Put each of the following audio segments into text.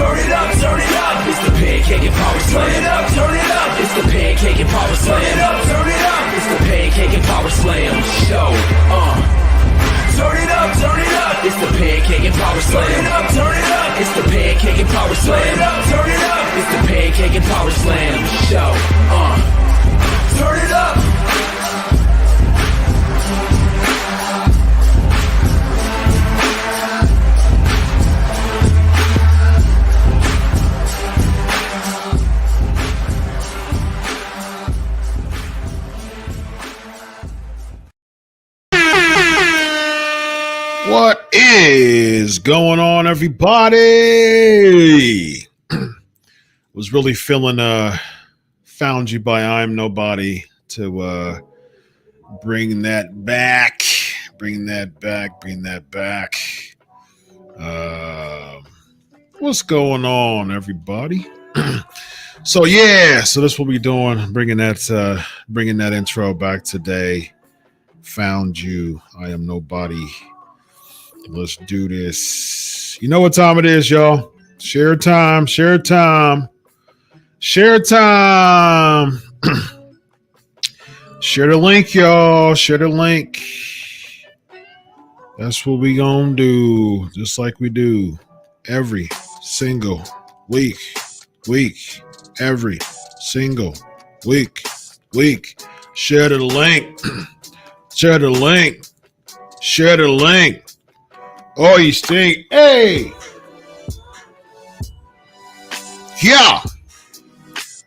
Turn it up, turn it up. It's the Pancake and Power Slam. Turn it up, turn it up. It's the Pancake and Power Slam. Turn it up, turn it up. It's the Pancake and Power Slam Show. Turn it up, turn it up. It's the Pancake and Power Slam. Turn it up, turn it up. It's the Pancake and Power Slam. Turn it up, turn it up. It's the Pancake and Power Slam Show. Turn it up. What is going on, everybody? Was really feeling Found You by I'm Nobody to bring that back. What's going on, everybody? So this is what we're doing, bringing that intro back today. Found You, I Am Nobody. Let's do this. You know what time it is, y'all. Share time. Share the link, y'all. Share the link. That's what we gonna do, just like we do every single week. Every single week. Share the link. Share the link. Oh, you stink. Hey. Yeah.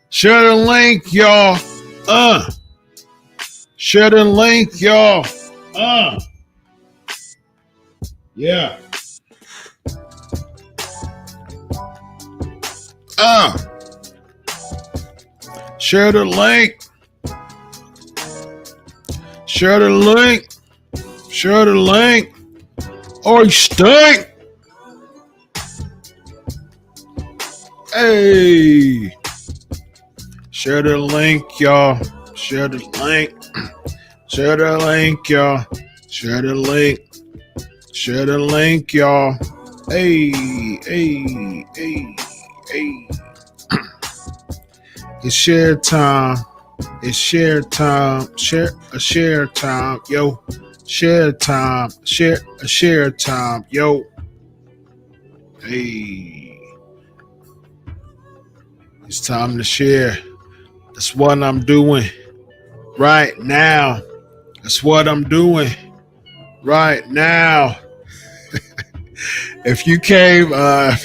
Share the link, y'all. Share the link, y'all. Yeah. Share the link. Share the link. Share the link. Oh, you stink. Hey. Share the link, y'all. Share the link. Share the link, y'all. Share the link. Share the link, y'all. Hey. It's share time. It's share time. Share time. Yo. Share time. Share time. Yo. Hey. It's time to share. That's what I'm doing right now. That's what I'm doing right now. If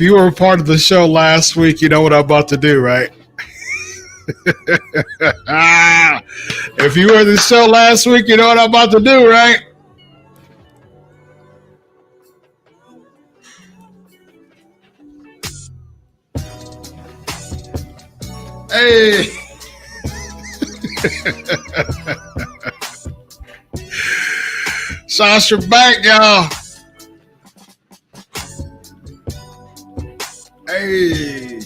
you were a part of the show last week, you know what I'm about to do, right? If you were in the show last week, you know what I'm about to do, right? Hey. Sasha Bank, y'all. Hey.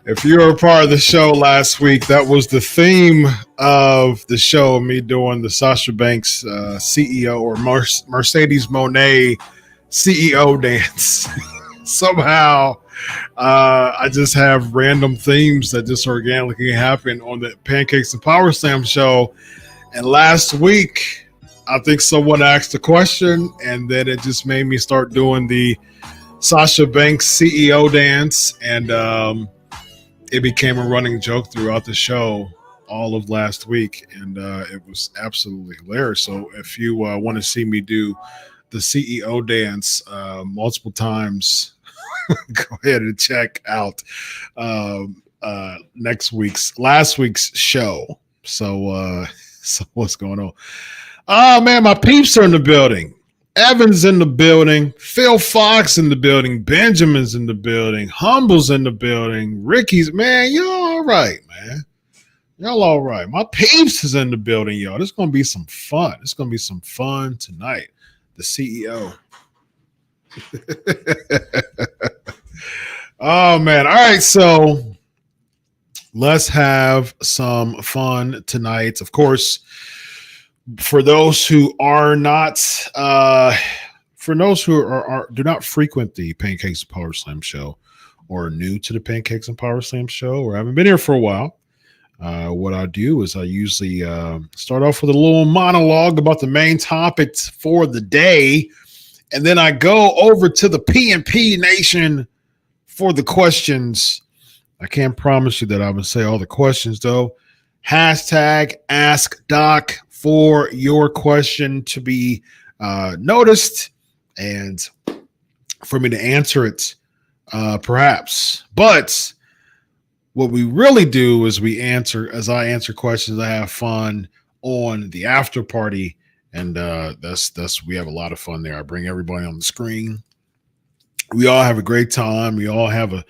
If you were a part of the show last week, that was the theme of the show, me doing the Sasha Banks CEO or Mercedes Moné CEO dance. Somehow, I just have random themes that just organically happen on the Pancakes and Powerslams Show. And last week, I think someone asked a question, and then it just made me start doing the Sasha Banks CEO dance, and it became a running joke throughout the show all of last week, and it was absolutely hilarious. So if you want to see me do the CEO dance multiple times, go ahead and check out last week's show. So what's going on? Oh man, my peeps are in the building. Evan's in the building. Phil Fox in the building. Benjamin's in the building. Humble's in the building. Ricky's, man, y'all all right, man. Y'all all right. My peeps is in the building, y'all. This is going to be some fun. It's going to be some fun tonight. The CEO. Oh, man. All right, so let's have some fun tonight. Of course, For those who are not, for those who do not frequent the Pancakes and Power Slam show, or new to the Pancakes and Power Slam show, or haven't been here for a while, what I do is I usually start off with a little monologue about the main topics for the day, and then I go over to the P&P Nation for the questions. I can't promise you that I would say all the questions, though. Hashtag Ask Doc for your question to be noticed and for me to answer it, perhaps. But what we really do is I answer questions, I have fun on the after party, and that's we have a lot of fun there. I bring everybody on the screen. We all have a great time. We all have a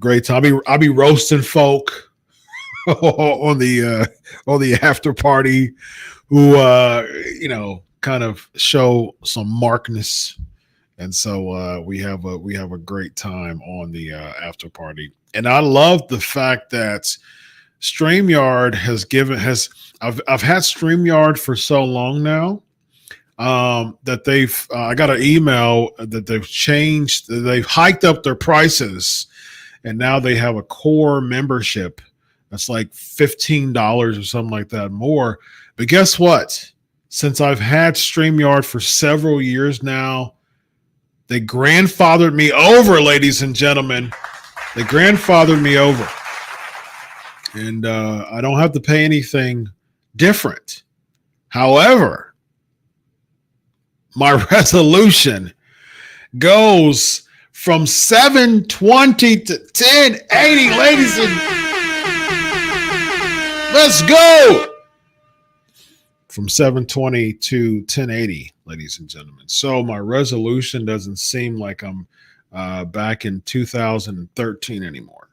great time. I'll be roasting folk on the after party who kind of show some markness, and so we have a great time on the after party. And I love the fact that StreamYard I've had StreamYard for so long now that I got an email that they've hiked up their prices, and now they have a core membership that's like $15 or something like that more. But guess what? Since I've had StreamYard for several years now, they grandfathered me over, ladies and gentlemen. They grandfathered me over. And I don't have to pay anything different. However, my resolution goes from 720 to 1080, ladies and let's go from 720 to 1080, ladies and gentlemen. So my resolution doesn't seem like I'm back in 2013 anymore.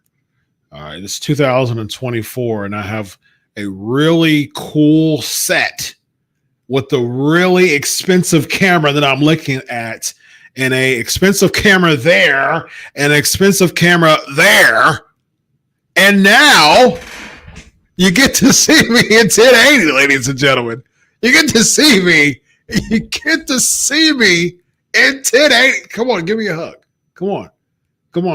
It's 2024, and I have a really cool set with the really expensive camera that I'm looking at, and a expensive camera there, and an expensive camera there, and now you get to see me in 1080, ladies and gentlemen. You get to see me. You get to see me in 1080. Come on, give me a hug. Come on. I'm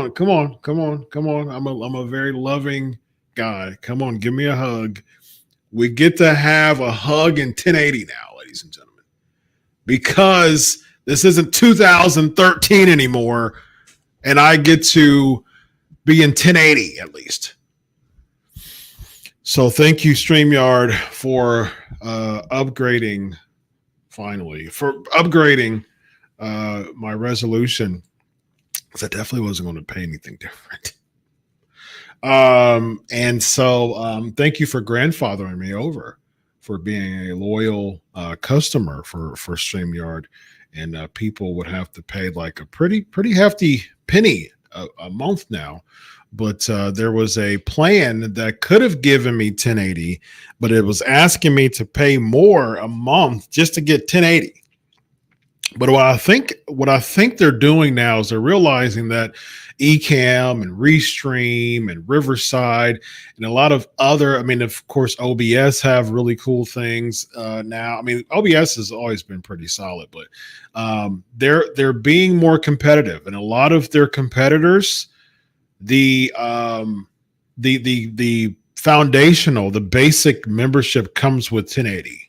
a very loving guy. Come on, give me a hug. We get to have a hug in 1080 now, ladies and gentlemen, because this isn't 2013 anymore, and I get to be in 1080 at least. So thank you, StreamYard, for upgrading my resolution, because I definitely wasn't going to pay anything different. And so thank you for grandfathering me over, for being a loyal customer for StreamYard. And people would have to pay like a pretty hefty penny a month now. But there was a plan that could have given me 1080, but it was asking me to pay more a month just to get 1080. But what I think they're doing now is they're realizing that Ecamm and Restream and Riverside and a lot of other, of course, OBS have really cool things now. OBS has always been pretty solid, but they're being more competitive, and a lot of their competitors, the foundational, the basic membership comes with 1080.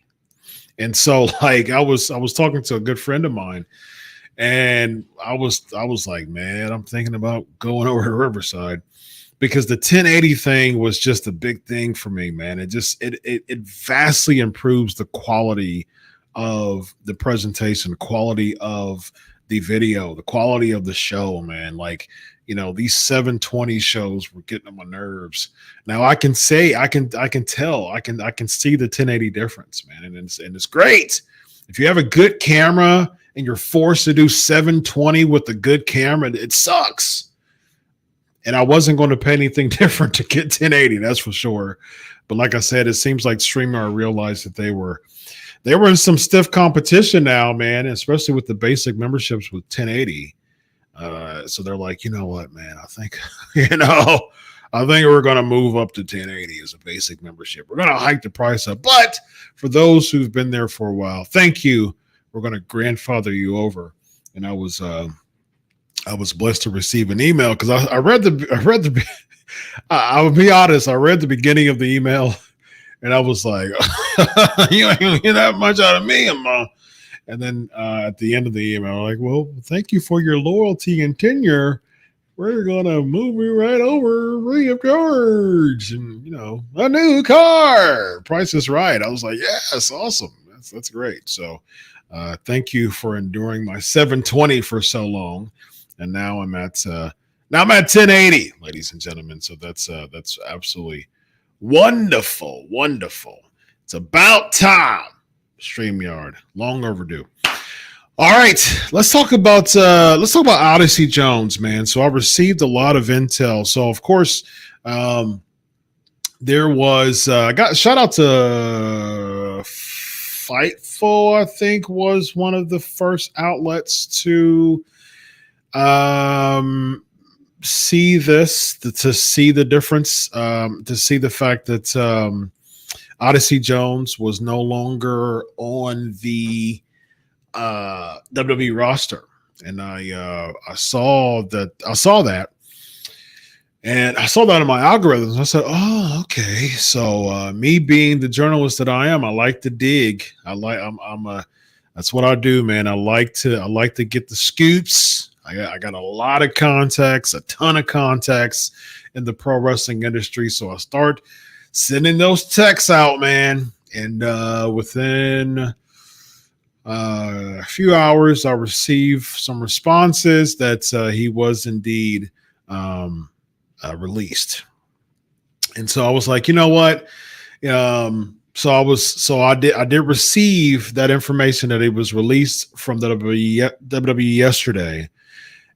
And so, like, I was talking to a good friend of mine, and I was like, man, I'm thinking about going over to Riverside, because the 1080 thing was just a big thing for me, man. It vastly improves the quality of the presentation, quality of the video, the quality of the show, man. Like, these 720 shows were getting on my nerves. Now I can say, I can tell, I can see the 1080 difference, man. And it's great. If you have a good camera and you're forced to do 720 with a good camera, it sucks. And I wasn't going to pay anything different to get 1080, that's for sure. But like I said, it seems like StreamYard realized that they were in some stiff competition now, man, especially with the basic memberships with 1080. So they're like, you know what, man, I think I think we're going to move up to 1080 as a basic membership. We're going to hike the price up. But for those who've been there for a while, thank you. We're going to grandfather you over. And I was blessed to receive an email because I read the I will be honest, I read the beginning of the email and I was like, you ain't gonna get that much out of me, Mom. And then at the end of the email, I'm like, well, thank you for your loyalty and tenure. We're gonna move you right over free of charge. And a new car. Price is right. I was like, yes, awesome. That's great. So thank you for enduring my 720 for so long. And now I'm at 1080, ladies and gentlemen. So that's absolutely wonderful. It's about time. StreamYard, long overdue. All right, let's talk about Odyssey Jones, man. So I received a lot of intel. So of course, there was I got shout out to Fightful. I think was one of the first outlets to see this, to see the difference, to see the fact that Odyssey Jones was no longer on the WWE roster, and I saw that, and I saw that in my algorithms. I said, "Oh, okay." So me being the journalist that I am, I like to dig. That's what I do, man. I like to get the scoops. I got a lot of contacts, a ton of contacts in the pro wrestling industry. So I start sending those texts out, man. And within a few hours, I received some responses that he was indeed released. And so I was like, you know what? So I did receive that information that he was released from WWE yesterday.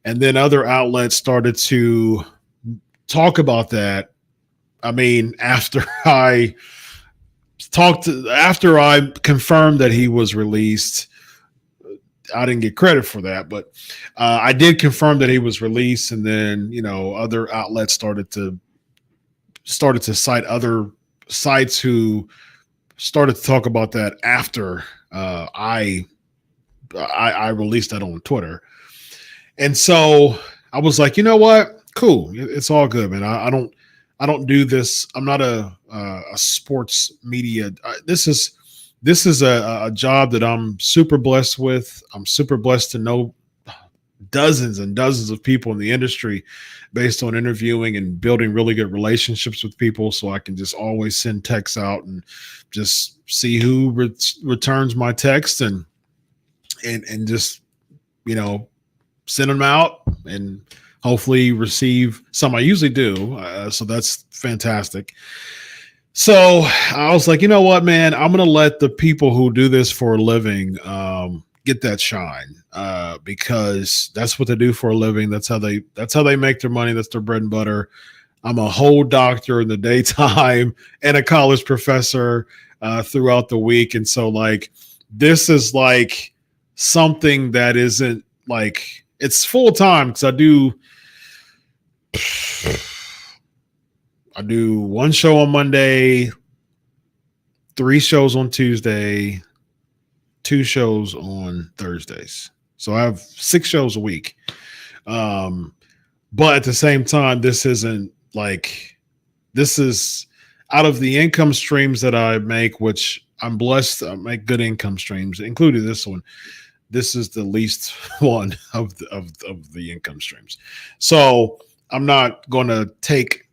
And then other outlets started to talk about that. I mean, after I confirmed that he was released, I didn't get credit for that, but I did confirm that he was released. And then, other outlets started to cite other sites who started to talk about that after I released that on Twitter. And so I was like, you know what? Cool. It's all good, man. I don't do this. I'm not a sports media. This is a job that I'm super blessed with. I'm super blessed to know dozens and dozens of people in the industry based on interviewing and building really good relationships with people. So I can just always send texts out and just see who returns my text and just, send them out and hopefully receive some. I usually do. So that's fantastic. So I was like, you know what, man, I'm going to let the people who do this for a living get that shine because that's what they do for a living. That's how they make their money. That's their bread and butter. I'm a whole doctor in the daytime and a college professor throughout the week. And so this is something that isn't it's full time because I do one show on Monday, 3 shows on Tuesday, 2 shows on Thursdays. So I have 6 shows a week. But at the same time, this is out of the income streams that I make, which I'm blessed. I make good income streams, including this one. This is the least one of the income streams. So I'm not going to take.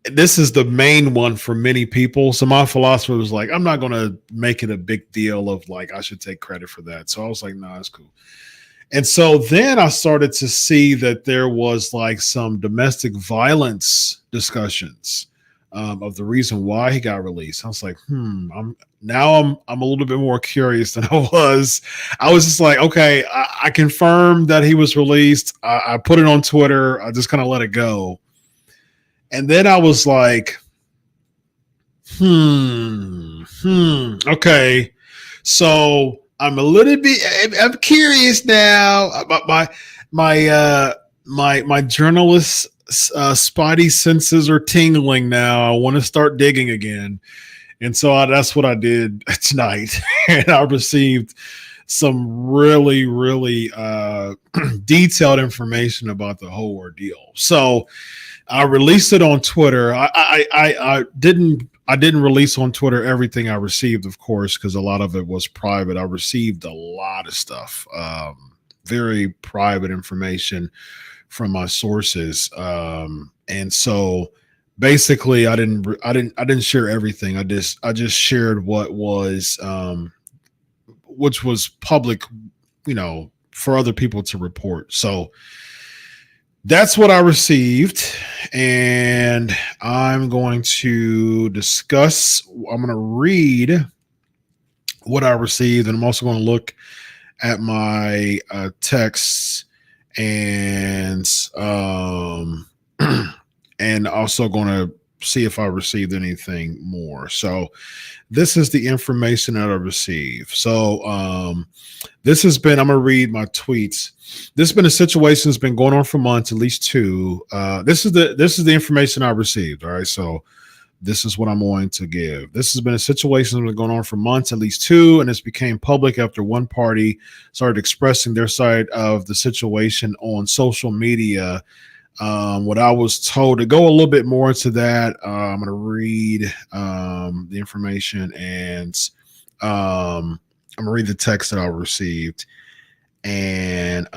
This is the main one for many people. So my philosophy was I'm not going to make it a big deal of I should take credit for that. So I was like, nah, it's cool. And so then I started to see that there was some domestic violence discussions of the reason why he got released. I was like, I'm a little bit more curious than I was. I was just okay, I confirmed that he was released. I put it on Twitter. I just kind of let it go. And then I was like, okay. So I'm a little bit, I'm curious now about my journalist spidey senses are tingling now. I want to start digging again. And so that's what I did tonight. And I received some really, really detailed information about the whole ordeal. So I released it on Twitter. I didn't release on Twitter everything I received, of course, because a lot of it was private. I received a lot of stuff, very private information from my sources. And so basically I didn't share everything. I just shared what was which was public, for other people to report. So that's what I received, and I'm going to read what I received, and I'm also going to look at my texts and and also going to see if I received anything more. So this is the information that I received. So this has been, I'm going to read my tweets. This has been a situation that's been going on for months, at least 2. This is the information I received. All right. So this is what I'm going to give. This has been a situation that's been going on for months, at least 2, and it's became public after one party started expressing their side of the situation on social media. What I was told, to go a little bit more into that, I'm going to read the information, and I'm going to read the text that I received, and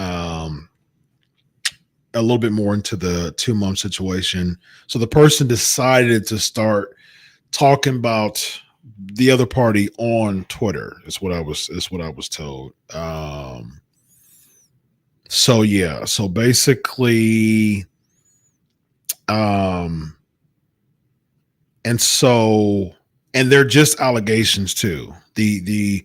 a little bit more into the 2-month situation. So the person decided to start talking about the other party on Twitter. Is what I was told. So yeah. So basically, and they're just allegations too. The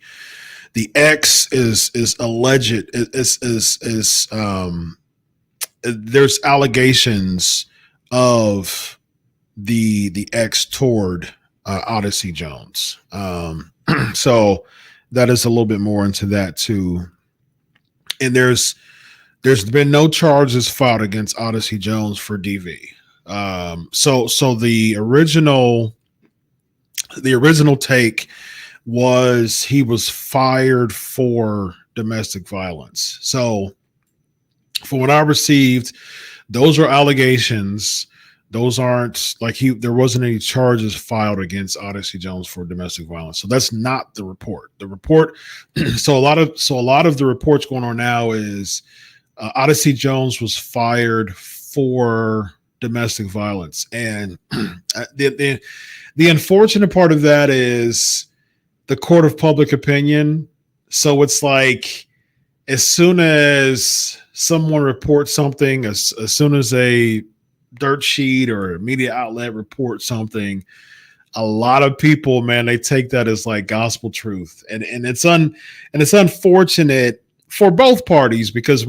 X is alleged is there's allegations of the X toward Odyssey Jones. So that is a little bit more into that too. And there's been no charges filed against Odyssey Jones for DV. So the original take was he was fired for domestic violence. So from what I received, those are allegations. Those aren't like there wasn't any charges filed against Odyssey Jones for domestic violence. So that's not the report. The report. So a lot of the reports going on now is Odyssey Jones was fired for domestic violence, and the unfortunate part of that is the court of public opinion. So it's like, as soon as someone reports something, as soon as a dirt sheet or a media outlet reports something, a lot of people, man, they take that as like gospel truth, and it's unfortunate for both parties, because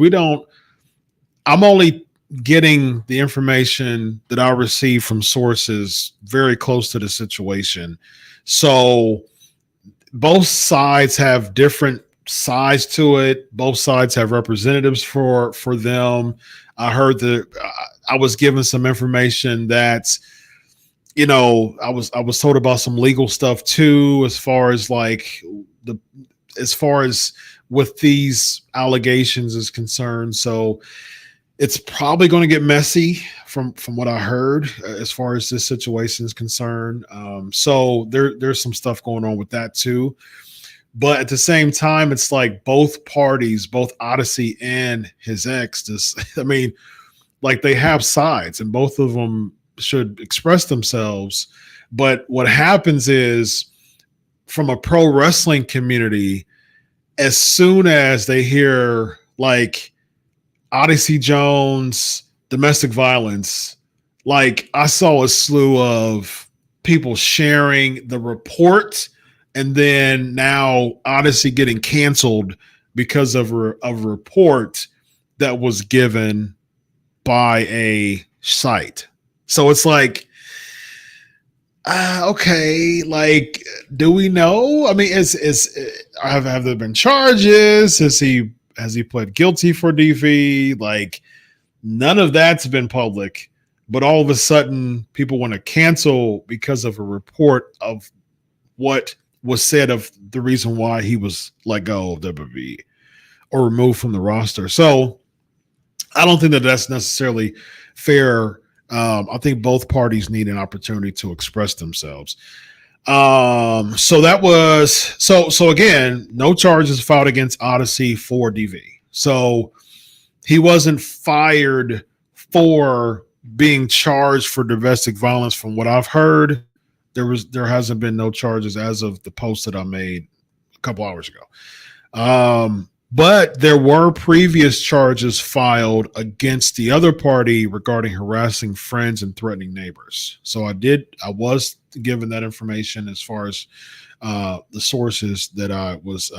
I'm only getting the information that I receive from sources very close to the situation. So both sides have different sides to it. Both sides have representatives for them. I heard I was given some information that, I was told about some legal stuff too, as far as with these allegations is concerned. So it's probably going to get messy from what I heard as far as this situation is concerned. So there's some stuff going on with that too. But at the same time, it's like both parties, both Odyssey and his ex, they have sides, and both of them should express themselves. But what happens is, from a pro wrestling community, as soon as they hear like Odyssey Jones, domestic violence, like I saw a slew of people sharing the report, and then now Odyssey getting canceled because of a report that was given by a site. So it's like, okay, like, do we know? I mean, have there been charges? Has he pled guilty for DV? Like, none of that's been public. but all of a sudden people want to cancel because of a report of what was said of the reason why he was let go of WWE or removed from the roster. So I don't think that that's necessarily fair. I think both parties need an opportunity to express themselves. So that was so again, no charges filed against Odyssey for DV. So he wasn't fired for being charged for domestic violence. From what I've heard, there hasn't been no charges as of the post that I made a couple hours ago. But there were previous charges filed against the other party regarding harassing friends and threatening neighbors. So I was given that information as far as the sources that I was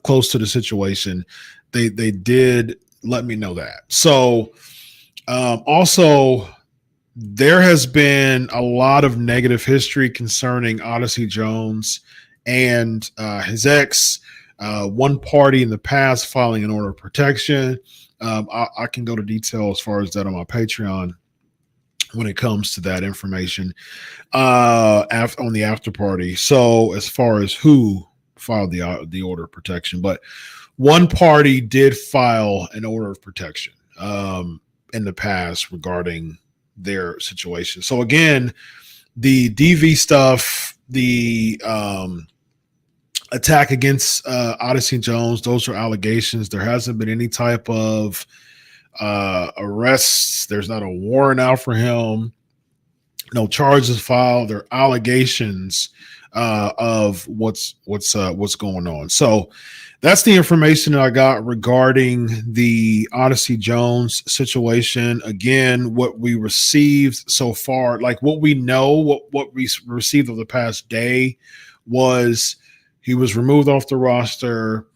close to the situation. They did let me know that. So also, there has been a lot of negative history concerning Odyssey Jones and his ex. One party in the past filing an order of protection. I can go to detail as far as that on my Patreon when it comes to that information on the after party. So as far as who filed the order of protection, but one party did file an order of protection in the past regarding their situation. So again, the DV stuff, the attack against Odyssey Jones, those are allegations. There hasn't been any type of arrests. There's not a warrant out for him. No charges filed. There are allegations of what's going on. So that's the information that I got regarding the Odyssey Jones situation. Again, what we received so far, like what we know, what we received over the past day was he was removed off the roster.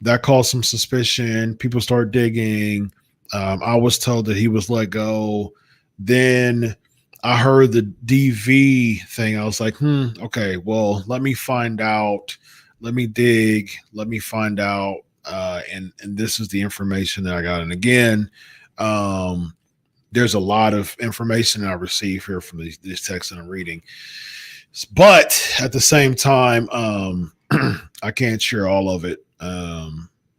That caused some suspicion. People started digging. I was told that he was let go. Then I heard the DV thing. I was like, okay, well, let me find out. Let me dig. Let me find out. And this is the information that I got. And again, there's a lot of information that I receive here from these texts that I'm reading. But at the same time, I can't share all of it.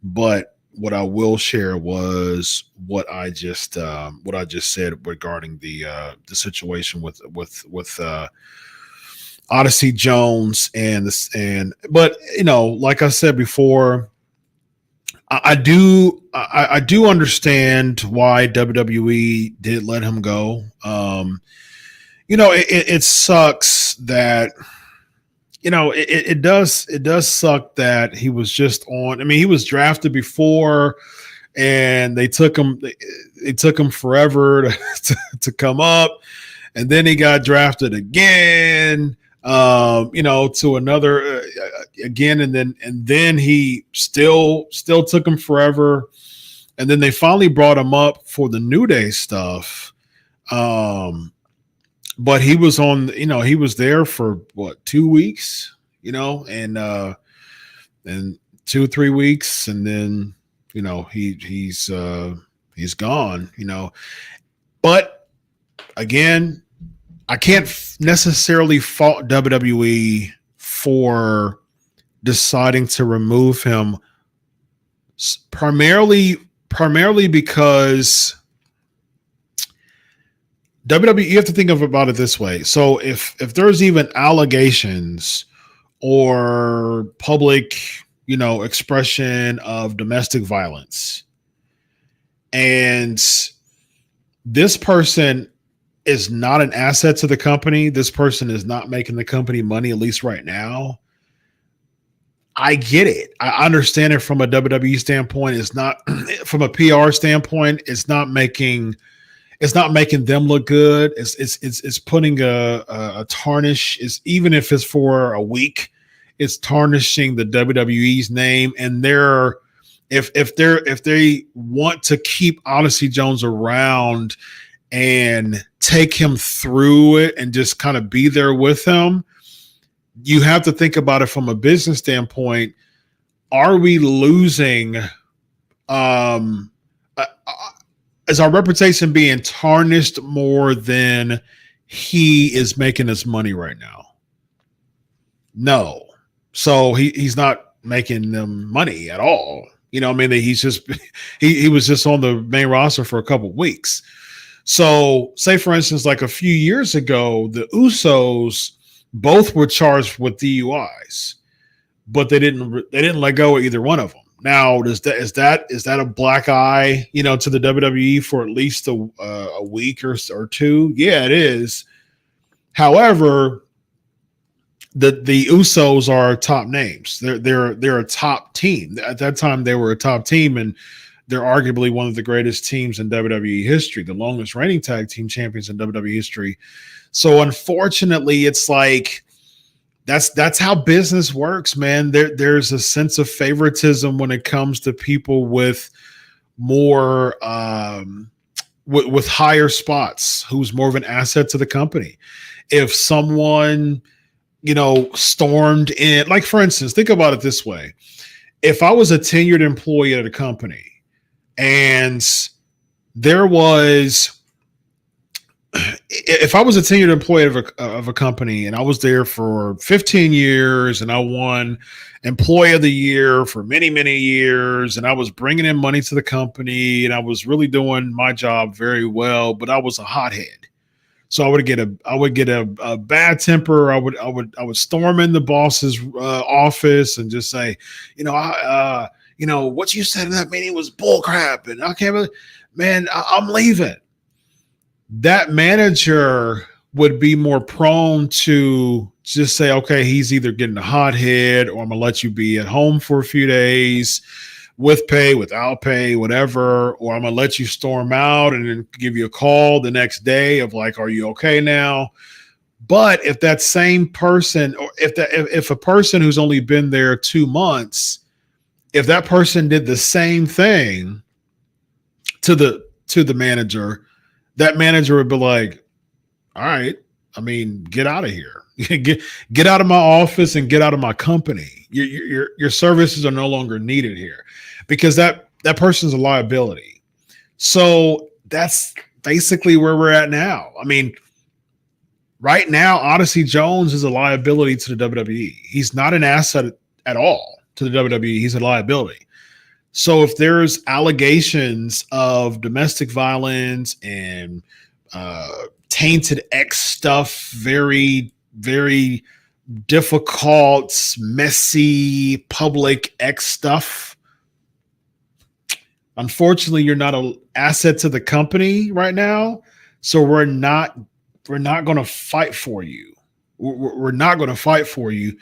But what I will share was what I just said regarding the situation with Odyssey Jones but you know, like I said before, I do understand why WWE did let him go. You know, it sucks that, you know, it does suck that he was just on. I mean, he was drafted before, and they took him forever to come up, and then he got drafted again. You know, to another again, and then he still took him forever, and then they finally brought him up for the New Day stuff. But he was on, you know, he was there for what, 2 weeks, you know, and 2 or 3 weeks, and then, you know, he's gone, you know. But again, I can't necessarily fault WWE for deciding to remove him, primarily because WWE, you have to think about it this way. So if there's even allegations or public, you know, expression of domestic violence, and this person is not an asset to the company, this person is not making the company money, at least right now, I get it. I understand it from a WWE standpoint. It's not from a PR standpoint. It's not making them look good. It's putting a tarnish. Is even if it's for a week, it's tarnishing the WWE's name. And if they want to keep Odyssey Jones around and take him through it and just kind of be there with him, you have to think about it from a business standpoint. Are we losing is our reputation being tarnished more than he is making his money right now? No. So he's not making them money at all. You know, I mean, he's just he was just on the main roster for a couple weeks. So, say for instance, like a few years ago, the Usos both were charged with DUIs, but they didn't let go of either one of them. Now, is that a black eye, you know, to the WWE for at least a week or two? Yeah, it is. However, the Usos are top names. They're a top team. At that time, they were a top team, and they're arguably one of the greatest teams in WWE history, the longest reigning tag team champions in WWE history. So unfortunately, it's like that's how business works, man. There's a sense of favoritism when it comes to people with more with higher spots, who's more of an asset to the company. If someone, you know, stormed in, like for instance, think about it this way. If I was a tenured employee at a company and if I was a tenured employee of a company and I was there for 15 years and I won employee of the year for many, many years, and I was bringing in money to the company and I was really doing my job very well, but I was a hothead. So I would get a bad temper. I would storm in the boss's office and just say, you know, what you said in that meeting was bullcrap, and I can't believe, man, I'm leaving. That manager would be more prone to just say, okay, he's either getting a hothead, or I'm gonna let you be at home for a few days with pay, without pay, whatever, or I'm gonna let you storm out and then give you a call the next day of like, are you okay now? But if that same person, or if a person who's only been there 2 months, if that person did the same thing to the manager, that manager would be like, all right, I mean, get out of here. get out of my office and get out of my company. Your services are no longer needed here, because that person's a liability. So that's basically where we're at now. I mean, right now, Odyssey Jones is a liability to the WWE. He's not an asset at all to the WWE. He's a liability. So if there's allegations of domestic violence and tainted X stuff, very, very difficult, messy, public X stuff, unfortunately, you're not an asset to the company right now. So we're not going to fight for you. We're not going to fight for you.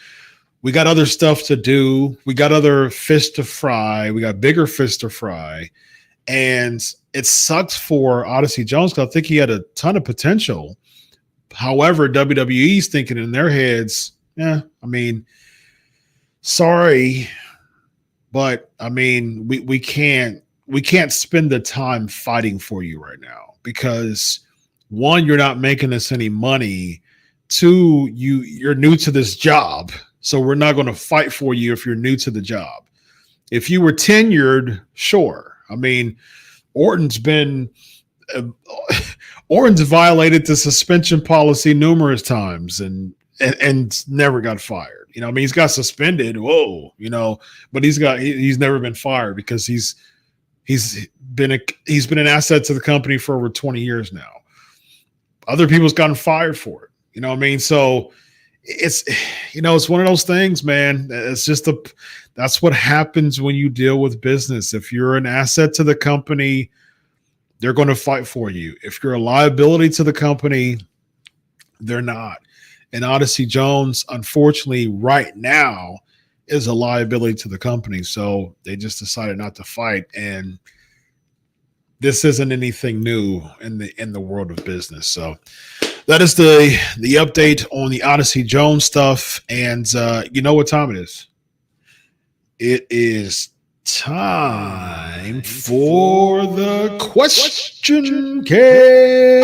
We got other stuff to do. We got other fish to fry. We got bigger fish to fry. And it sucks for Odyssey Jones, because I think he had a ton of potential. However, WWE's thinking in their heads, I mean, sorry, but I mean, we can't spend the time fighting for you right now, because one, you're not making us any money. Two, you're new to this job. So we're not going to fight for you if you're new to the job. If you were tenured, sure. I mean, Orton's violated the suspension policy numerous times and never got fired. You know, I mean, he's got suspended. Whoa, you know, but he's never been fired, because he's been an asset to the company for over 20 years now. Other people's gotten fired for it. You know what I mean? So it's one of those things, man. It's just that's what happens when you deal with business. If you're an asset to the company, they're going to fight for you. If you're a liability to the company, they're not. And Odyssey Jones, unfortunately, right now is a liability to the company. So they just decided not to fight. And this isn't anything new in the world of business. So that is the update on the Odyssey Jones stuff. And you know what time it is? It is time for the question cave.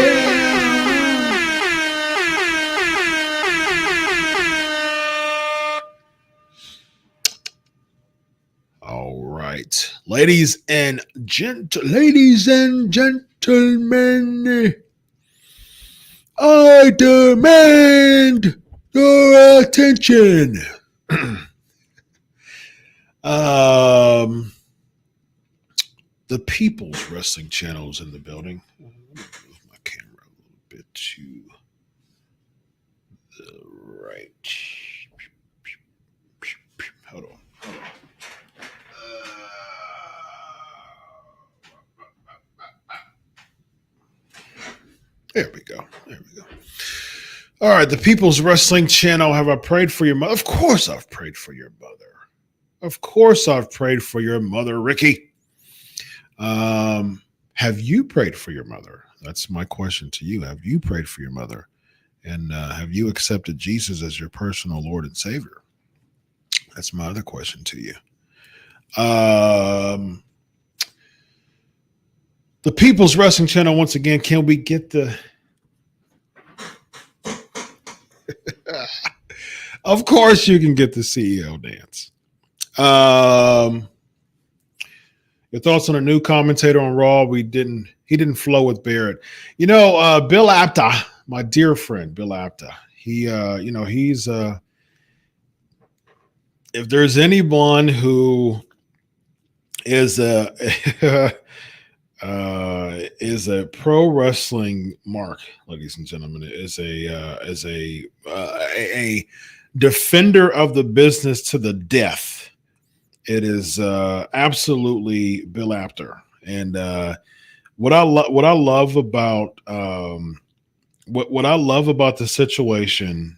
All right, ladies and gentlemen, gentlemen, I demand your attention. The People's Wrestling Channel is in the building. Let me move my camera a little bit to the right. Hold on. There we go. All right, the People's Wrestling Channel. Have I prayed for your mother? Of course I've prayed for your mother. Of course I've prayed for your mother, Ricky. Have you prayed for your mother? That's my question to you. Have you prayed for your mother? And have you accepted Jesus as your personal Lord and Savior? That's my other question to you. The People's Wrestling Channel, once again, can we get the... Of course you can get the CEO dance. Your thoughts on a new commentator on Raw? He didn't flow with Barrett. Bill Apter, my dear friend, Bill Apter. He's if there's anyone who is a pro wrestling mark, ladies and gentlemen, is a defender of the business to the death. It is absolutely Bill Apter, and what I love about what I love about the situation.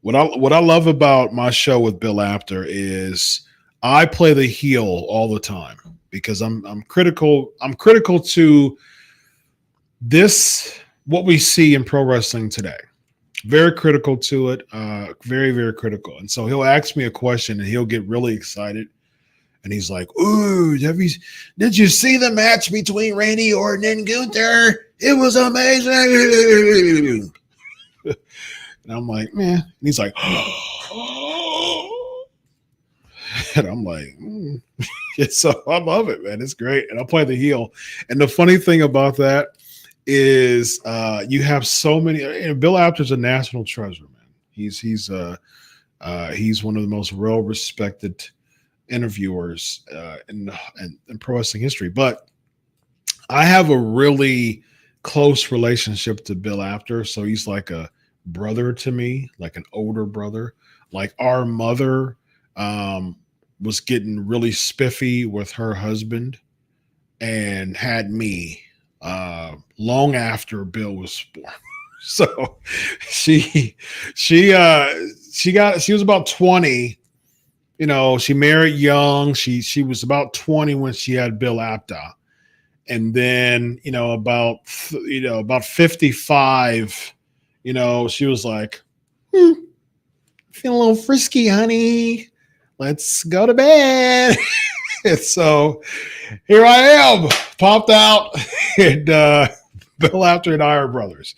What I love about my show with Bill Apter is I play the heel all the time because I'm critical. I'm critical to this, what we see in pro wrestling today. Very critical to it. Very, very critical. And so he'll ask me a question and he'll get really excited. And he's like, "Ooh, did you see the match between Randy Orton and Gunther? It was amazing." And I'm like, "Man." And he's like, and I'm like, So I love it, man. It's great. And I play the heel. And the funny thing about that is you have so many. Bill Apter's a national treasure, man. He's one of the most well-respected interviewers in pro wrestling history. But I have a really close relationship to Bill Apter. So he's like a brother to me, like an older brother. Like our mother was getting really spiffy with her husband and had me long after Bill was born. So she was about 20. She married young. She was about 20 when she had Bill Apter. And then, about 55, she was like, feeling a little frisky, honey. Let's go to bed. And so here I am, popped out, and Bill Apter and I are brothers.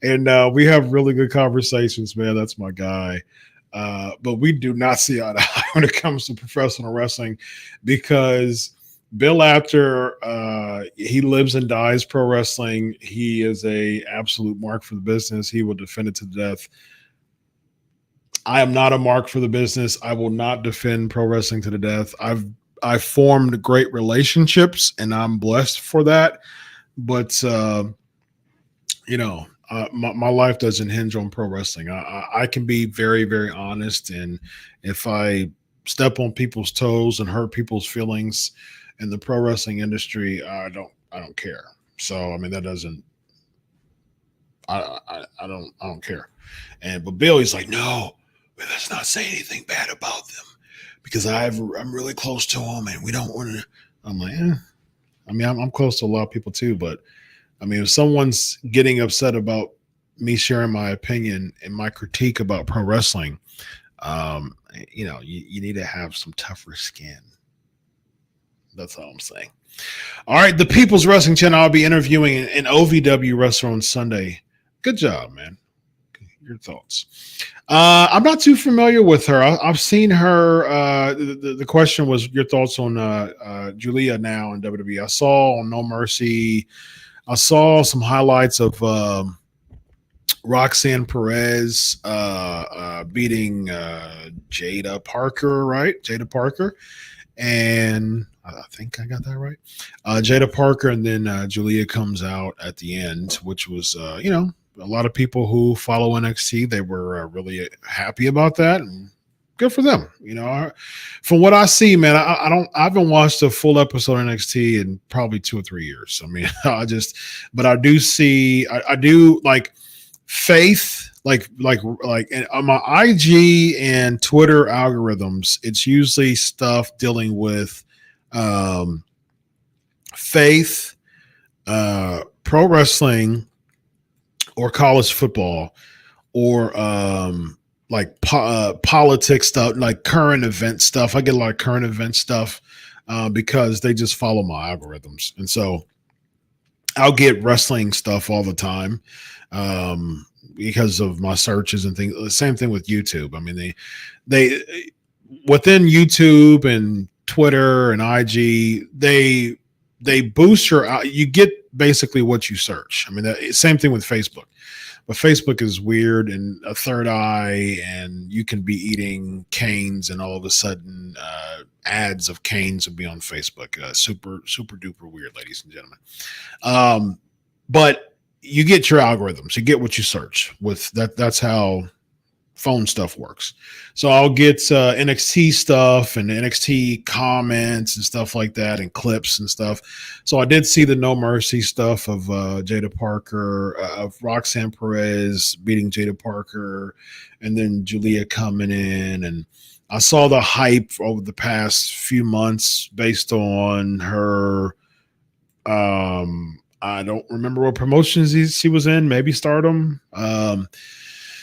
And we have really good conversations, man. That's my guy. But we do not see eye to eye when it comes to professional wrestling because Bill Apter, he lives and dies pro wrestling. He is a absolute mark for the business. He will defend it to death. I am not a mark for the business. I will not defend pro wrestling to the death. I've formed great relationships and I'm blessed for that. But, my life doesn't hinge on pro wrestling. I can be very, very honest. And if I step on people's toes and hurt people's feelings in the pro wrestling industry, I don't care. So, I mean, that doesn't, I don't care. But Bill, he's like, "No, let's not say anything bad about them because I'm really close to them and we don't want to." I'm like, I mean, I'm close to a lot of people too, but I mean, if someone's getting upset about me sharing my opinion and my critique about pro wrestling, you need to have some tougher skin. That's all I'm saying. All right, the People's Wrestling Channel. I'll be interviewing an OVW wrestler on Sunday. Good job, man. your thoughts? I'm not too familiar with her. I've seen her. The question was your thoughts on Julia now in WWE. I saw on No Mercy. I saw some highlights of Roxanne Perez beating Jada Parker, right? Jada Parker. And I think I got that right. Jada Parker, and then Julia comes out at the end, which was, a lot of people who follow NXT, they were really happy about that, and good for them. From what I see, man, I haven't watched a full episode of NXT in probably 2 or 3 years. I mean, but I do see, I do like Faith, like on my IG and Twitter algorithms, it's usually stuff dealing with faith, pro wrestling, or college football, or politics stuff, like current event stuff. I get a lot of current event stuff because they just follow my algorithms, and so I'll get wrestling stuff all the time because of my searches and things. The same thing with YouTube. I mean, they within YouTube and Twitter and IG, they boost you get basically what you search. I mean, same thing with Facebook. But Facebook is weird and a third eye, and you can be eating canes, and all of a sudden ads of canes will be on Facebook. Super, super duper weird, ladies and gentlemen. But you get your algorithms. You get what you search with that. That's how phone stuff works. So I'll get NXT stuff and NXT comments and stuff like that, and clips and stuff. So I did see the No Mercy stuff of Jada Parker, of Roxanne Perez beating Jada Parker, and then Julia coming in. And I saw the hype over the past few months based on her. I don't remember what promotions she was in, maybe Stardom.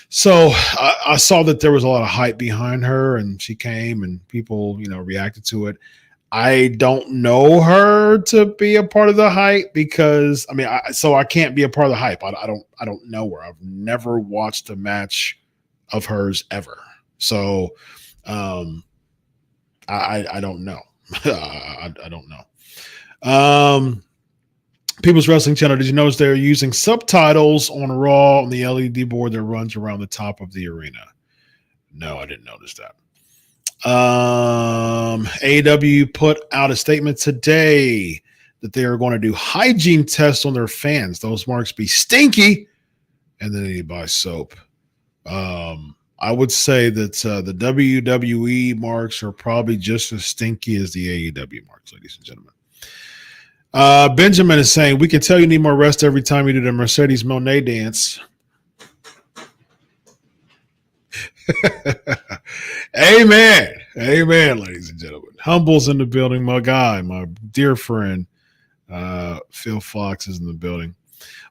So I saw that there was a lot of hype behind her, and she came and people, reacted to it. I don't know her to be a part of the hype because I can't be a part of the hype. I don't know her. I've never watched a match of hers ever. So I don't know. I don't know. People's Wrestling Channel, did you notice they're using subtitles on Raw on the LED board that runs around the top of the arena? No, I didn't notice that. AEW put out a statement today that they are going to do hygiene tests on their fans. Those marks be stinky, and then they buy soap. I would say that the WWE marks are probably just as stinky as the AEW marks, ladies and gentlemen. Benjamin is saying, we can tell you need more rest every time you do the Mercedes Monet dance. Amen. Amen, ladies and gentlemen. Humble's in the building. My guy, my dear friend, Phil Fox is in the building.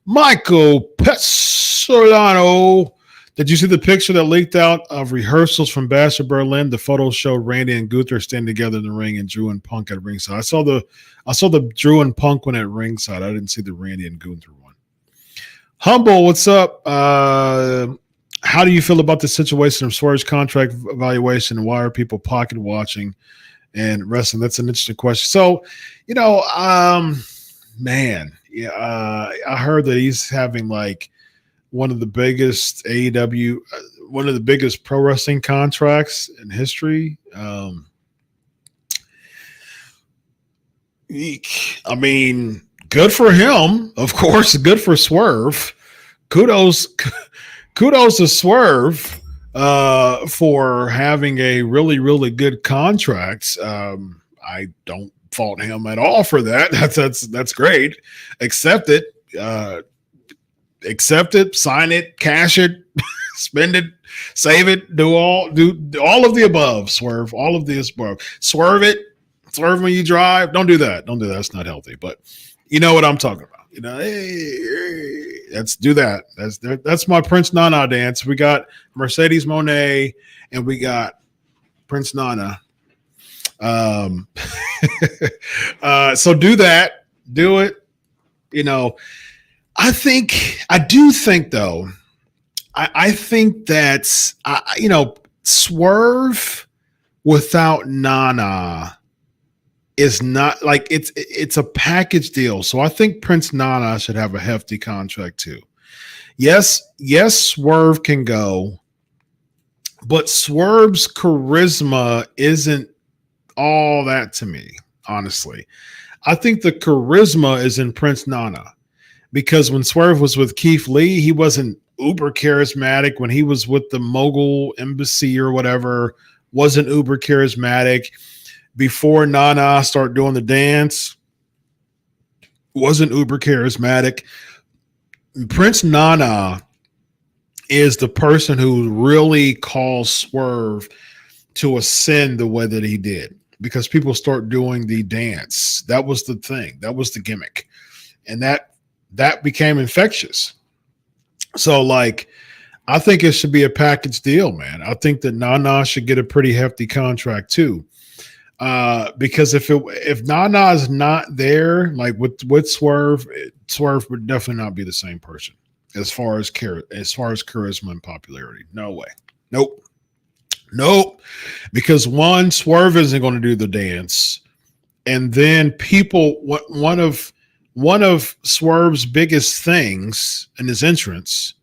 Michael Pesolano. Did you see the picture that leaked out of rehearsals from Bash of Berlin? The photo showed Randy and Gunther standing together in the ring and Drew and Punk at ringside. I saw the Drew and Punk one at ringside. I didn't see the Randy and Gunther one. Humble, what's up? How do you feel about the situation of Swerve's contract evaluation, and why are people pocket watching and wrestling? That's an interesting question. So, I heard that he's having like one of the biggest AEW, one of the biggest pro wrestling contracts in history. Good for him, of course. Good for Swerve. Kudos to Swerve for having a really, really good contract. I don't fault him at all for that. That's great. Accept it. Accept it, sign it, cash it, spend it, save it, do all of the above, Swerve, all of this above. Swerve when you drive. Don't do that. That's not healthy, but you know what I'm talking about. Let's do that. That's my Prince Nana dance. We got Mercedes Monet and we got Prince Nana. So do that. Do it. I do think though, I think that's Swerve without Nana is not like it's a package deal. So I think Prince Nana should have a hefty contract too. Yes, Swerve can go, but Swerve's charisma isn't all that to me, honestly. I think the charisma is in Prince Nana because when Swerve was with Keith Lee, he wasn't uber charismatic. When he was with the Mogul Embassy or whatever, wasn't uber charismatic. Before Nana started doing the dance, wasn't uber charismatic. Prince Nana is the person who really caused Swerve to ascend the way that he did because people start doing the dance. That was the thing. That was the gimmick. And that became infectious. So, like, I think it should be a package deal, man. I think that Nana should get a pretty hefty contract too. Because if Nana is not there, like with Swerve would definitely not be the same person as far as charisma and popularity. No way. Nope. Because one, Swerve isn't going to do the dance, and then people. One of Swerve's biggest things in his entrance,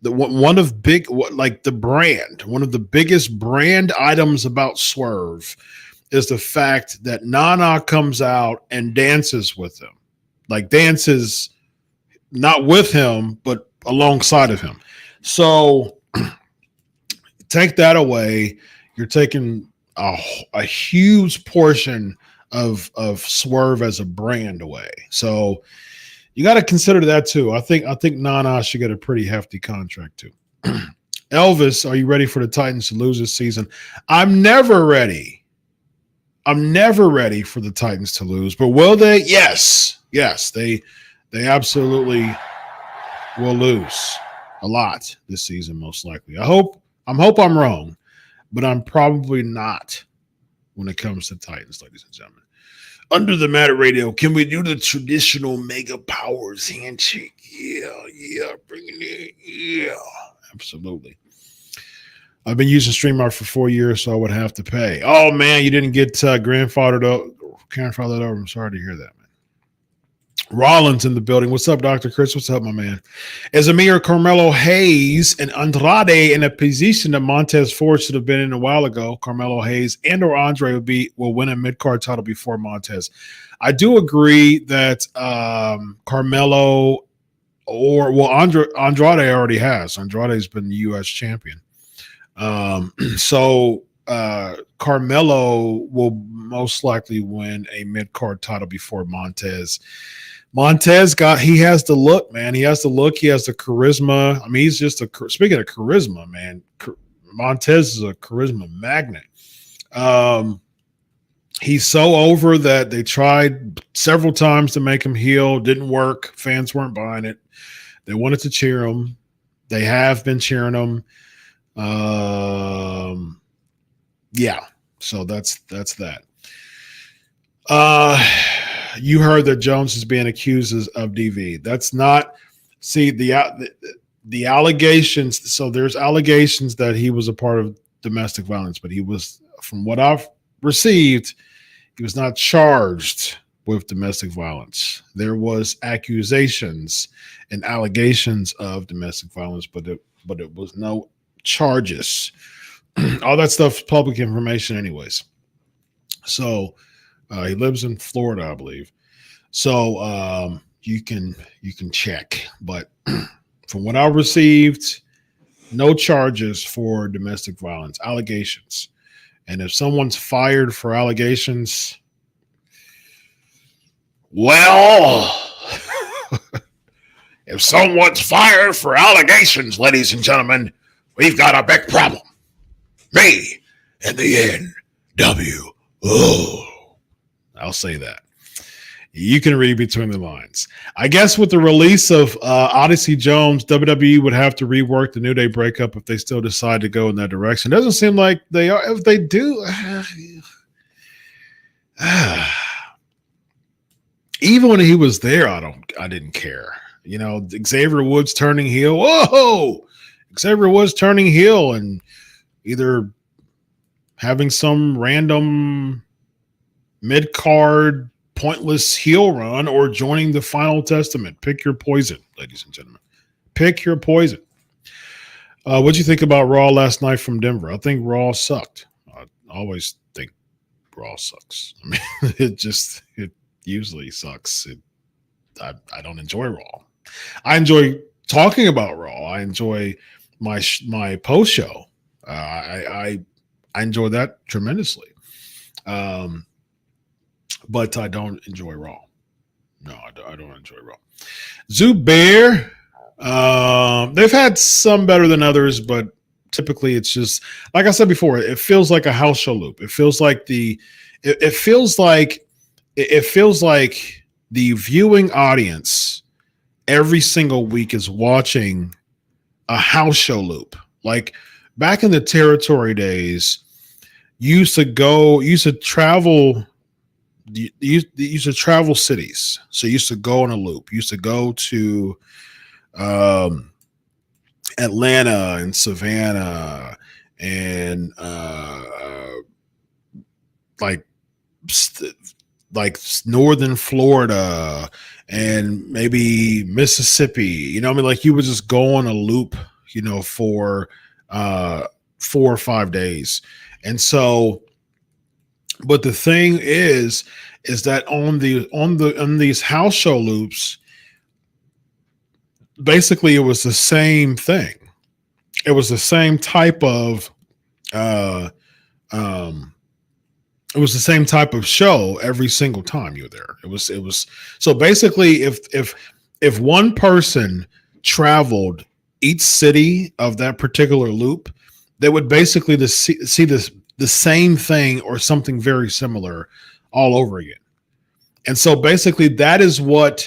one of the biggest brand items about Swerve is the fact that Nana comes out and dances with him. Like dances not with him, but alongside of him. So take that away, you're taking a huge portion of Swerve as a brand away. So you got to consider that too. I think Nana should get a pretty hefty contract too. Elvis, are you ready for the Titans to lose this season? I'm never ready for the Titans to lose, but will they? Yes, they absolutely will lose a lot this season, most likely. I hope I'm wrong, but I'm probably not when it comes to Titans, ladies and gentlemen. Under the Matter Radio, can we do the traditional Mega Powers handshake? Yeah, bring it in. Yeah, absolutely. I've been using StreamYard for 4 years, so I would have to pay. Oh, man, you didn't get grandfathered over. I'm sorry to hear that, man. Rollins in the building. What's up, Dr. Chris? What's up, my man? Is Amir, Carmelo Hayes, and Andrade in a position that Montez Ford should have been in a while ago? Carmelo Hayes and or Andre will win a mid-card title before Montez. I do agree that Carmelo Andrade already has. Andrade's been the U.S. champion. So Carmelo will most likely win a mid-card title before Montez. He has the look, man. He has the look. He has the charisma. I mean, he's just speaking of charisma, man, Montez is a charisma magnet. He's so over that they tried several times to make him heel. Didn't work. Fans weren't buying it. They wanted to cheer him. They have been cheering him. Yeah, so that's that. You heard that Jones is being accused of DV. That's not. See the allegations. So there's allegations that he was a part of domestic violence, but he was, from what I've received, he was not charged with domestic violence. There was accusations and allegations of domestic violence, but it was no charges. All that stuff is public information anyways. So he lives in Florida, I believe. So you can check, but from what I received, no charges for domestic violence, allegations. And if someone's fired for allegations, well, if someone's fired for allegations, ladies and gentlemen, we've got a big problem. Me and the NWO. I'll say that. You can read between the lines. I guess with the release of Odyssey Jones, WWE would have to rework the New Day breakup if they still decide to go in that direction. Doesn't seem like they are. If they do, even when he was there, I didn't care. You know, Xavier Woods turning heel. Whoa! Xavier Woods turning heel and either having some random mid-card pointless heel run or joining the Final Testament. Pick your poison, ladies and gentlemen. Pick your poison. What'd you think about Raw last night from Denver? I think Raw sucked. I always think Raw sucks. I mean, it usually sucks. I don't enjoy Raw. I enjoy talking about Raw. I enjoy my post show. I enjoy that tremendously. But I don't enjoy Raw. No, I don't enjoy Raw. Zubair. They've had some better than others, but typically it's just like I said before. It feels like a house show loop. It feels like the viewing audience every single week is watching a house show loop. Like back in the territory days, you used to travel cities. So you used to go on a loop. You used to go to Atlanta and Savannah and like northern Florida and maybe Mississippi. You know what I mean? Like you would just go on a loop, for 4 or 5 days. And so, but the thing is that on these house show loops, basically it was the same thing. It was the same type of show every single time you were there. It was so basically if one person traveled each city of that particular loop, they would basically see the same thing or something very similar all over again. And so basically that is what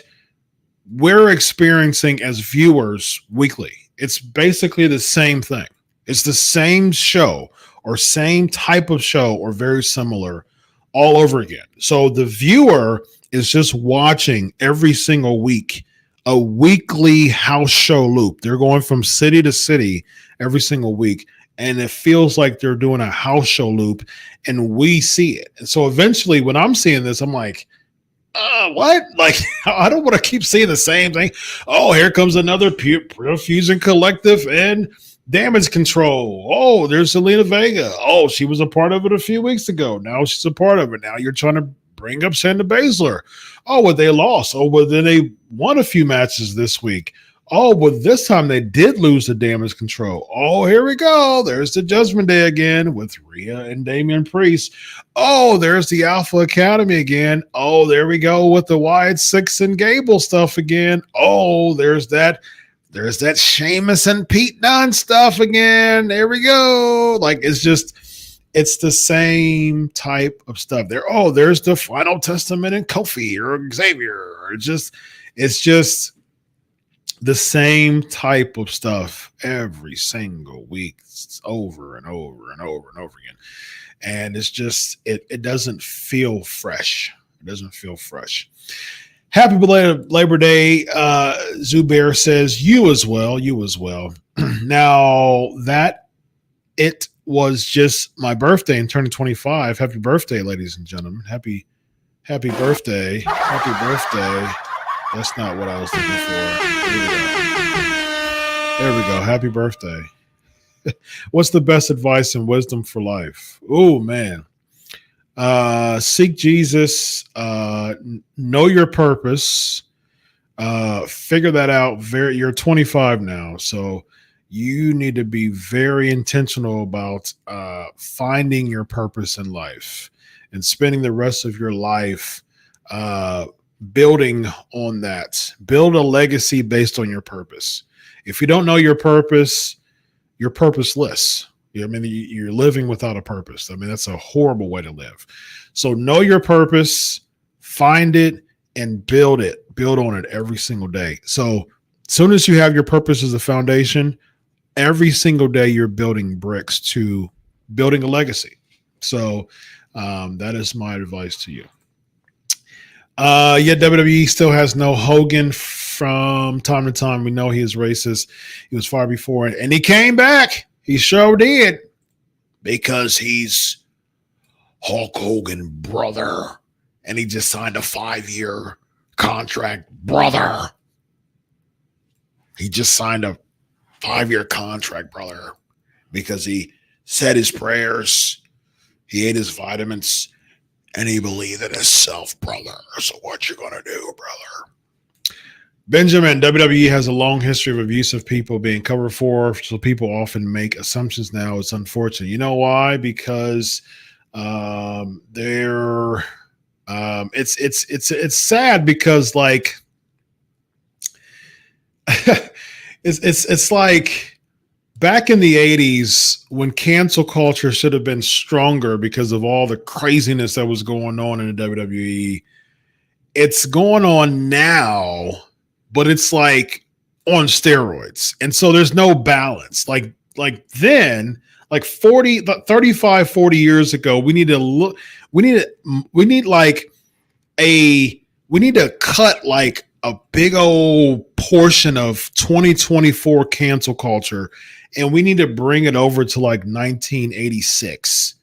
we're experiencing as viewers weekly. It's basically the same thing. It's the same show or same type of show or very similar all over again. So the viewer is just watching every single week a weekly house show loop. They're going from city to city every single week, and it feels like they're doing a house show loop, and we see it. And so eventually when I'm seeing this, I'm like, what? Like, I don't want to keep seeing the same thing. Oh, here comes another Pure Fusion Collective and Damage Control. Oh, there's Selena Vega. Oh, she was a part of it a few weeks ago. Now she's a part of it. Now you're trying to bring up Shayna Baszler. Oh, well, they lost. Oh, well, then they won a few matches this week. Oh, well, this time they did lose the Damage Control. Oh, here we go. There's the Judgment Day again with Rhea and Damian Priest. Oh, there's the Alpha Academy again. Oh, there we go with the Wyatt Six and Gable stuff again. Oh, there's that Sheamus and Pete Dunne stuff again. There we go. Like, it's the same type of stuff there. Oh, there's the Final Testament and Kofi or Xavier. It's just the same type of stuff every single week. It's over and over and over and over again. And it's just, it doesn't feel fresh. It doesn't feel fresh. Happy belated Labor Day. Zubair says, you as well. Now that it was just my birthday and turning 25. Happy birthday, ladies and gentlemen. Happy birthday. Happy birthday. That's not what I was looking for. There we go. Happy birthday. What's the best advice and wisdom for life? Oh, man. Seek Jesus. Know your purpose. Figure that out. You're 25 now, so you need to be very intentional about finding your purpose in life and spending the rest of your life building on that. Build a legacy based on your purpose. If you don't know your purpose, you're purposeless. I mean, you're living without a purpose. I mean, that's a horrible way to live. So know your purpose, find it, and build it. Build on it every single day. So as soon as you have your purpose as a foundation, every single day you're building bricks to building a legacy. So that is my advice to you. Yeah, WWE still has no Hogan from time to time. We know he is racist. He was fired before, and he came back. He sure did, because he's Hulk Hogan, brother. And he just signed a 5-year contract, brother. He just signed a 5-year contract, brother, because he said his prayers, he ate his vitamins, and he believed in himself, brother. So what you gonna do, brother? Benjamin, WWE has a long history of abusive people being covered for, so people often make assumptions now. It's unfortunate. You know why? Because they're it's sad, because like it's like back in the 80s when cancel culture should have been stronger because of all the craziness that was going on in the WWE. It's going on now, but it's like on steroids. And so there's no balance. Like then, like 35, 40 years ago, we need to cut like a big old portion of 2024 cancel culture, and we need to bring it over to like 1986.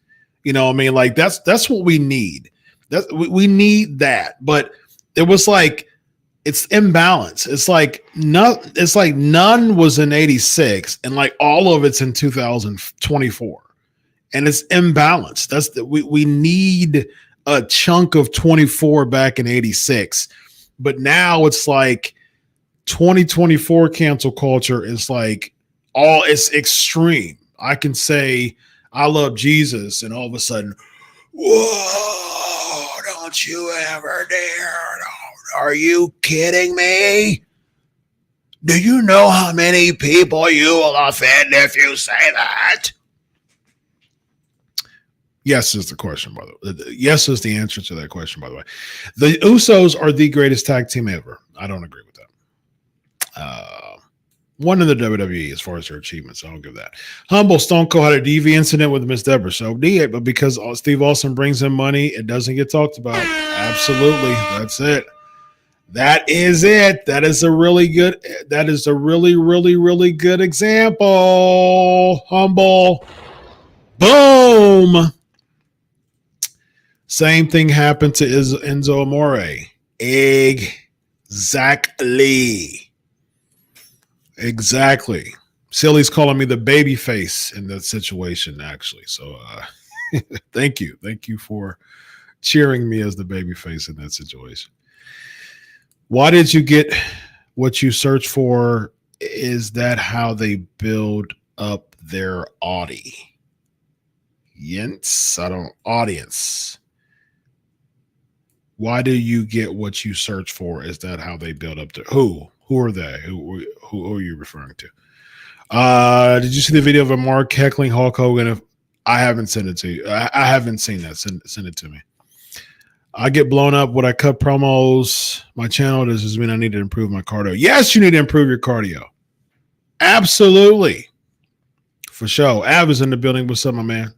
You know what I mean? Like that's what we need. We need that. But it was like, it's imbalance. It's like none was in 86 and like all of it's in 2024. And it's imbalanced. We need a chunk of 24 back in 86. But now it's like 2024 cancel culture is like it's extreme. I can say I love Jesus, and all of a sudden, whoa, don't you ever dare. Are you kidding me? Do you know how many people you will offend if you say that? Yes is the question, by the way. Yes is the answer to that question, by the way. The Usos are the greatest tag team ever. I don't agree with that. One in the WWE as far as their achievements. I don't give that. Humble Stone Cold had a DV incident with Miss Deborah. So did, but because Steve Austin brings in money, it doesn't get talked about. Absolutely. That's it. That is it. That is a really, really good example. Humble. Boom. Same thing happened to Enzo Amore. Exactly. Silly's calling me the baby face in that situation, actually. So thank you. Thank you for cheering me as the baby face in that situation. Why did you get what you search for? Is that how they build up their audience? Audience. Why do you get what you search for? Is that how they build up their Who are they? Who are you referring to? Did you see the video of a Mark heckling Hulk Hogan? I haven't sent it to you. I haven't seen that. Send it to me. I get blown up when I cut promos. My channel does mean I need to improve my cardio. Yes, you need to improve your cardio. Absolutely. For sure. Av is in the building. What's up, my man?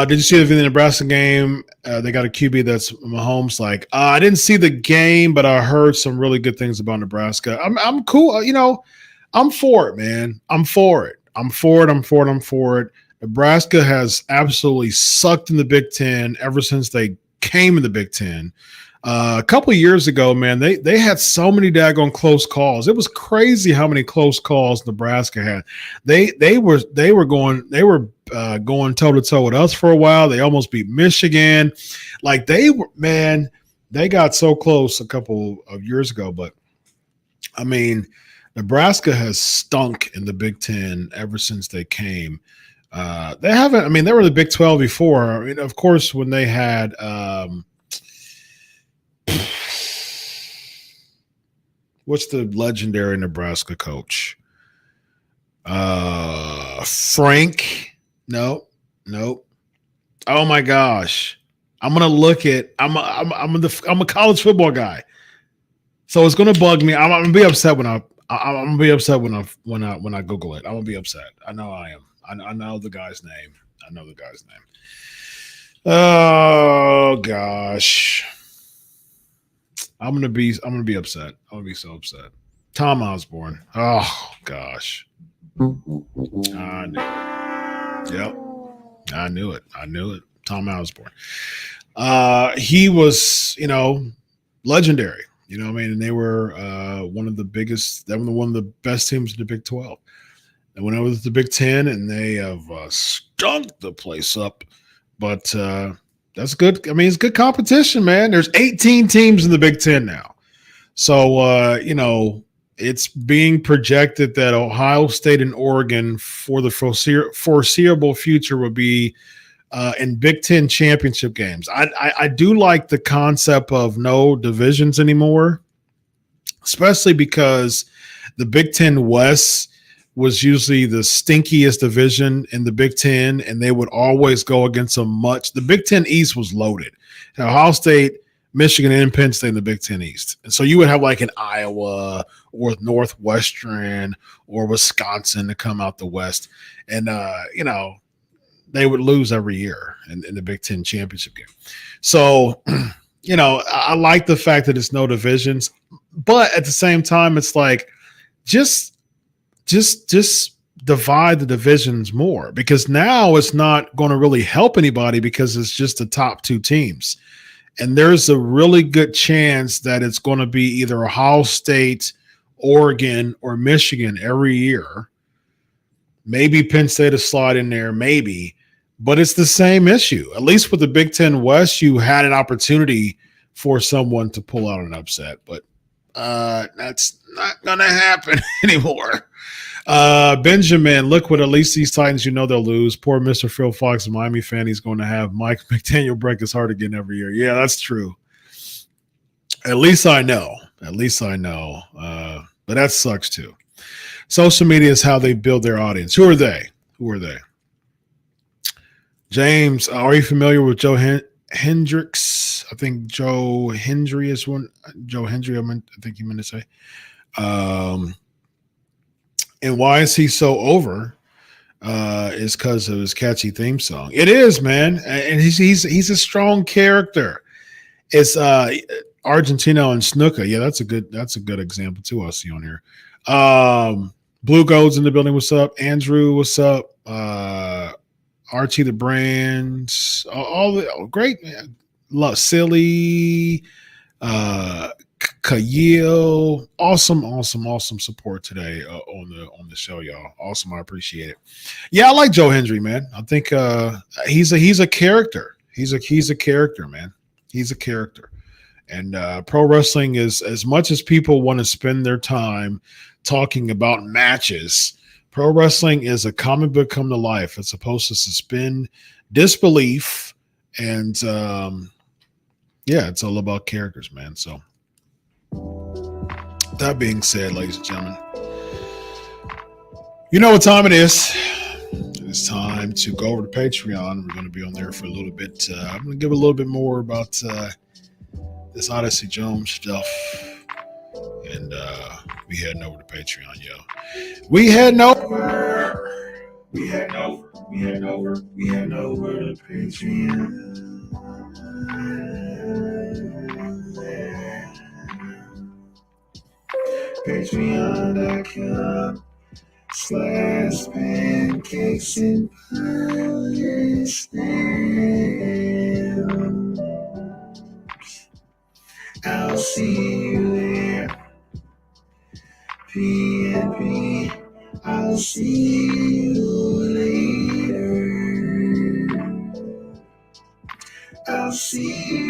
Did you see the video of the Nebraska game? They got a QB that's Mahomes like. I didn't see the game, but I heard some really good things about Nebraska. I'm cool. You know, I'm for it, man. I'm for it. Nebraska has absolutely sucked in the Big Ten ever since they came in the Big Ten. A couple of years ago, man, they had so many daggone close calls. It was crazy how many close calls Nebraska had. They were going toe to toe with us for a while. They almost beat Michigan. Like they got so close a couple of years ago. But I mean, Nebraska has stunk in the Big Ten ever since they came. They haven't. I mean, they were the Big 12 before. I mean, of course, when they had what's the legendary Nebraska coach? Frank? No. Oh my gosh! I'm gonna look at. I'm a college football guy, so it's gonna bug me. I'm gonna be upset when I'm gonna be upset when I Google it. I'm gonna be upset. I know I am. I know the guy's name. Oh gosh. I'm gonna be upset. I'm gonna be so upset. Tom Osborne. Oh gosh. I knew it. Yep. I knew it. Tom Osborne. He was, legendary. You know what I mean? And they were one of the best teams in the Big 12. They went over to the Big 10 and they have stunk the place up. But that's good. I mean, it's good competition, man. There's 18 teams in the Big 10 now. So, it's being projected that Ohio State and Oregon for the foreseeable future will be in Big Ten championship games. I do like the concept of no divisions anymore, especially because the Big Ten West was usually the stinkiest division in the Big Ten, and they would always go against the Big Ten East was loaded. Ohio State, Michigan, and Penn State in the Big Ten East. And so you would have like an Iowa or Northwestern or Wisconsin to come out the West. And, they would lose every year in the Big Ten championship game. So, I like the fact that it's no divisions, but at the same time, it's like just divide the divisions more, because now it's not going to really help anybody because it's just the top two teams. And there's a really good chance that it's going to be either Ohio State, Oregon, or Michigan every year. Maybe Penn State will slide in there, maybe. But it's the same issue. At least with the Big Ten West, you had an opportunity for someone to pull out an upset. But that's not going to happen anymore. Benjamin, look what at least these Titans, they'll lose. Poor Mr. Phil Fox, a Miami fan, he's going to have Mike McDaniel break his heart again every year. Yeah, that's true. At least I know. But that sucks too. Social media is how they build their audience. Who are they? James, are you familiar with Joe Hendricks? I think Joe Hendry is one. Joe Hendry, I think you meant to say. And why is he so over? Is because of his catchy theme song. It is, man, and he's a strong character. It's Argentino and Snuka. Yeah, that's a good example too. I see on here. Blue Gold's in the building. What's up, Andrew? What's up? Archie the Brands. All the great, man. Love Silly. Khalil, awesome support today on the show, y'all. Awesome, I appreciate it. Yeah, I like Joe Hendry, man. I think he's a character. He's a character, man. He's a character. And pro wrestling is, as much as people want to spend their time talking about matches, pro wrestling is a comic book come to life. It's supposed to suspend disbelief, and it's all about characters, man. So. That being said, ladies and gentlemen, you know what time it is. It's time to go over to Patreon. We're going to be on there for a little bit. I'm going to give a little bit more about this Odyssey Jones stuff. And we heading over to Patreon, yo. We heading over to Patreon. Patreon.com/pancakes and Powerslams. I'll see you there. PNP. I'll see you later. I'll see you